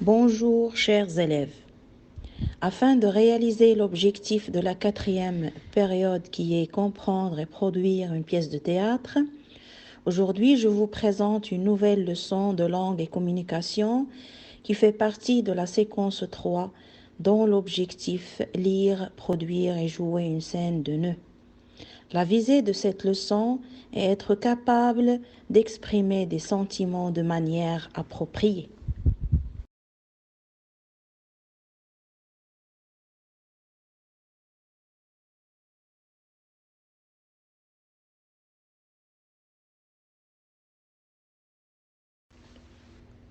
Bonjour, chers élèves. Afin de réaliser l'objectif de la 4e période qui est comprendre et produire une pièce de théâtre, aujourd'hui je vous présente une nouvelle leçon de langue et communication qui fait partie de la séquence 3 dont l'objectif lire, produire et jouer une scène de nœud. La visée de cette leçon est être capable d'exprimer des sentiments de manière appropriée.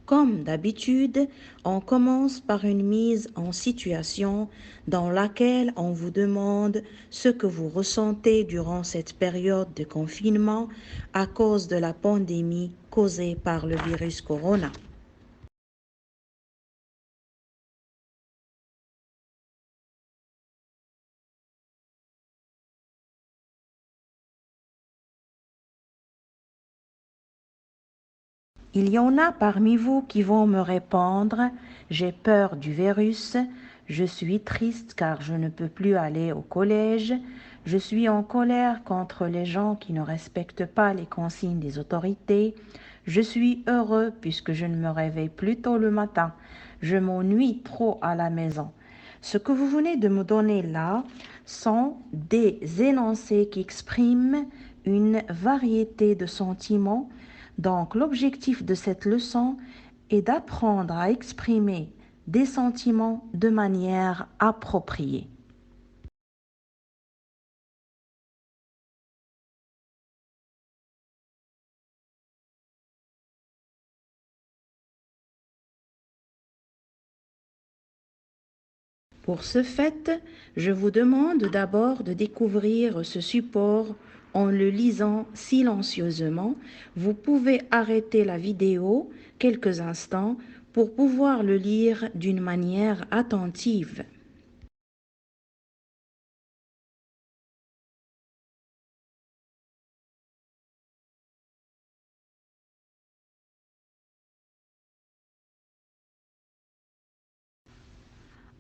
Comme d'habitude, on commence par une mise en situation dans laquelle on vous demande ce que vous ressentez durant cette période de confinement à cause de la pandémie causée par le virus corona. Il y en a parmi vous qui vont me répondre: j'ai peur du virus, je suis triste car je ne peux plus aller au collège, je suis en colère contre les gens qui ne respectent pas les consignes des autorités, je suis heureux puisque je ne me réveille plus tôt le matin, je m'ennuie trop à la maison. Ce que vous venez de me donner là sont des énoncés qui expriment une variété de sentiments. Donc, l'objectif de cette leçon est d'apprendre à exprimer des sentiments de manière appropriée. Pour ce fait, je vous demande d'abord de découvrir ce support en le lisant silencieusement. Vous pouvez arrêter la vidéo quelques instants pour pouvoir le lire d'une manière attentive.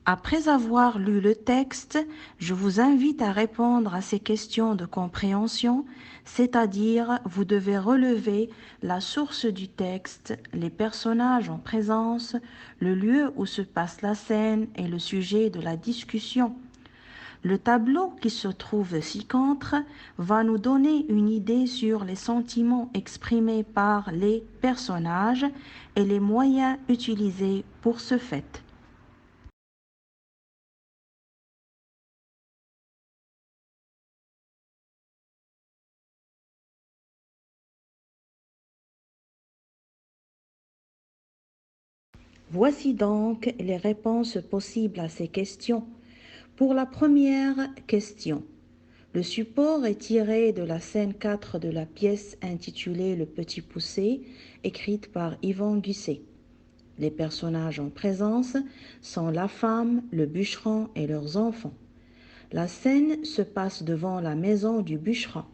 Après avoir lu le texte, je vous invite à répondre à ces questions de compréhension, c'est-à-dire vous devez relever la source du texte, les personnages en présence, le lieu où se passe la scène et le sujet de la discussion. Le tableau qui se trouve ci-contre va nous donner une idée sur les sentiments exprimés par les personnages et les moyens utilisés pour ce fait. Voici donc les réponses possibles à ces questions. Pour la première question, le support est tiré de la scène 4 de la pièce intitulée Le Petit Poucet, écrite par Yvan Gusset. Les personnages en présence sont la femme, le bûcheron et leurs enfants. La scène se passe devant la maison du bûcheron.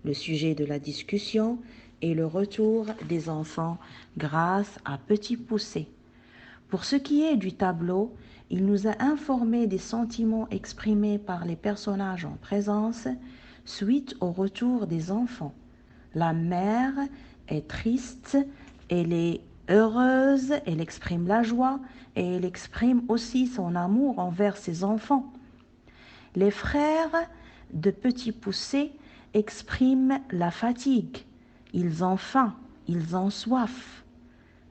Le sujet de la discussion est le retour des enfants grâce à Petit Poucet. Pour ce qui est du tableau, il nous a informé des sentiments exprimés par les personnages en présence suite au retour des enfants. La mère est triste, elle est heureuse, elle exprime la joie et elle exprime aussi son amour envers ses enfants. Les frères de Petit Poucet expriment la fatigue, ils ont faim, ils ont soif,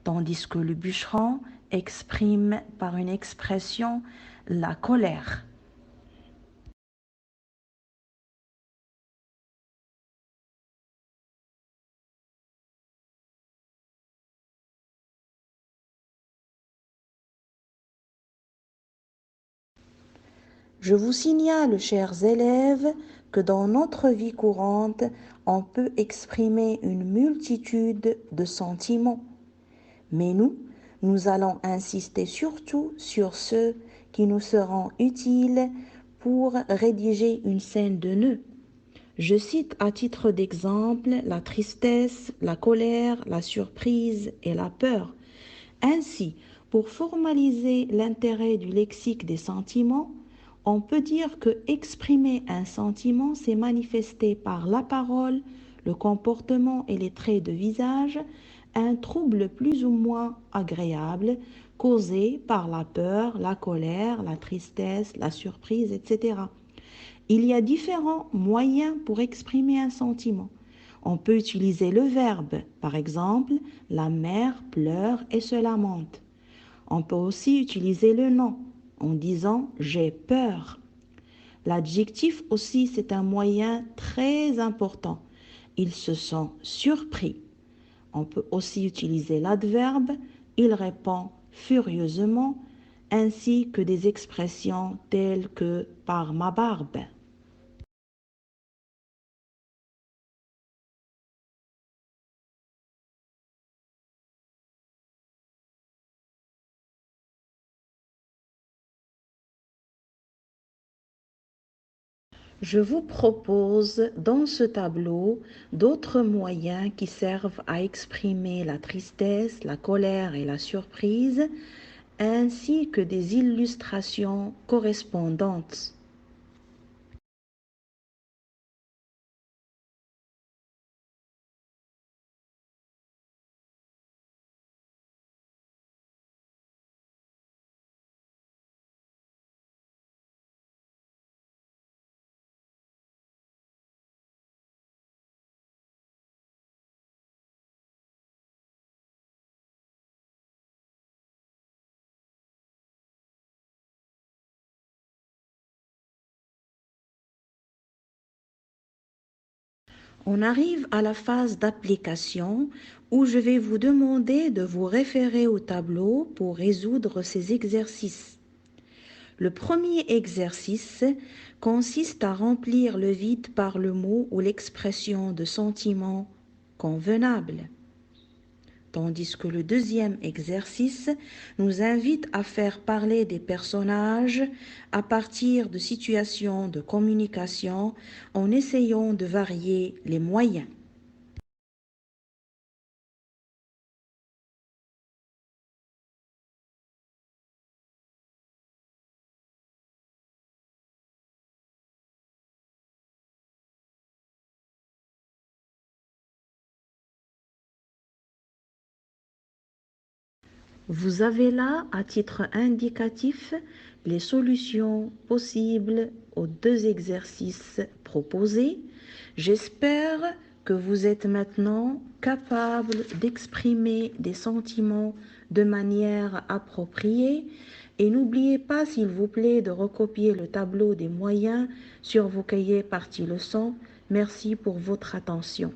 tandis que le bûcheron exprime par une expression la colère. Je vous signale, chers élèves, que dans notre vie courante, on peut exprimer une multitude de sentiments. Mais nous allons insister surtout sur ceux qui nous seront utiles pour rédiger une scène de nœud. Je cite à titre d'exemple la tristesse, la colère, la surprise et la peur. Ainsi, Pour formaliser l'intérêt du lexique des sentiments, on peut dire que exprimer un sentiment, c'est manifester par la parole, le comportement et les traits de visage un trouble plus ou moins agréable causé par la peur, la colère, la tristesse, la surprise, etc. Il y a différents moyens pour exprimer un sentiment. On peut utiliser le verbe, par exemple, la mère pleure et se lamente. On peut aussi utiliser le nom en disant j'ai peur. L'adjectif aussi, c'est un moyen très important. Ils se sont surpris. On peut aussi utiliser l'adverbe il répond furieusement, ainsi que des expressions telles que par ma barbe. Je vous propose dans ce tableau d'autres moyens qui servent à exprimer la tristesse, la colère et la surprise, ainsi que des illustrations correspondantes. On arrive à la phase d'application où je vais vous demander de vous référer au tableau pour résoudre ces exercices. Le premier exercice consiste à remplir le vide par le mot ou l'expression de sentiment convenable, tandis que le deuxième exercice nous invite à faire parler des personnages à partir de situations de communication en essayant de varier les moyens. Vous avez là, à titre indicatif, les solutions possibles aux deux exercices proposés. J'espère que vous êtes maintenant capable d'exprimer des sentiments de manière appropriée et n'oubliez pas, s'il vous plaît, de recopier le tableau des moyens sur vos cahiers partie leçon. Merci pour votre attention.